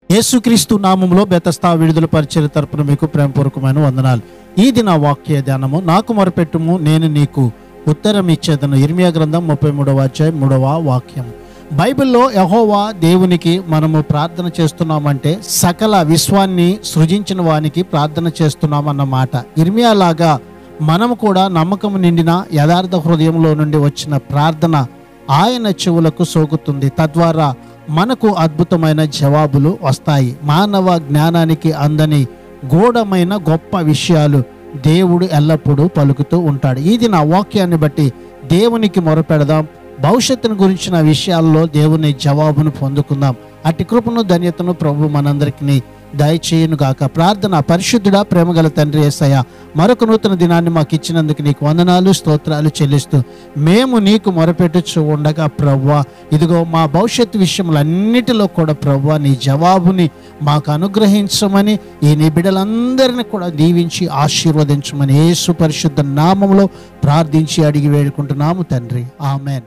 యేసుక్రీస్తు నామములో బెతస్తా విడుదల పరిచర్య తరపున మీకు ప్రేమపూర్వకమైన వందనాలు. ఈ దిన వాక్య ధ్యానము, నాకు మొరపెట్టుము నేను నీకు ఉత్తరం ఇచ్చేదను. ఇర్మియా గ్రంథం 33వ అధ్యాయం 3వ వాక్యం. బైబిల్లో యెహోవా దేవునికి మనము ప్రార్థన చేస్తున్నామంటే సకల విశ్వాన్ని సృజించిన వానికి ప్రార్థన చేస్తున్నామన్నమాట. ఇర్మియా లాగా మనము కూడా నమ్మకం నిండిన యథార్థ హృదయంలో నుండి వచ్చిన ప్రార్థన ఆయన చెవులకు సోకుతుంది. తద్వారా మనకు అద్భుతమైన జవాబులు వస్తాయి. మానవ జ్ఞానానికి అందని గూఢమైన గొప్ప విషయాలు దేవుడు ఎల్లప్పుడూ పలుకుతూ ఉంటాడు. ఇది నా వాక్యాన్ని బట్టి దేవునికి మొరపెడదాం. భవిష్యత్తును గురించిన విషయాల్లో దేవుని జవాబును పొందుకుందాం. అట్టి కృపను ధన్యతను ప్రభు మనందరికీ దయచేయును గాక. ప్రార్థన. పరిశుద్ధుడా, ప్రేమగల తండ్రి యేసయ్య, మరొక నూతన దినాన్ని మాకు ఇచ్చినందుకు నీకు వందనాలు, స్తోత్రాలు చెల్లిస్తూ మేము నీకు మొరపెట్టుచు ఉండగా ప్రభువా, ఇదిగో మా భవిష్యత్తు విషయములన్నిటిలో కూడా ప్రభువా నీ జవాబుని మాకు అనుగ్రహించమని, ఈ నీ బిడ్డలందరినీ కూడా దీవించి ఆశీర్వదించమని యేసు పరిశుద్ధ నామములో ప్రార్థించి అడిగి వేడుకుంటున్నాము తండ్రి. ఆమెన్.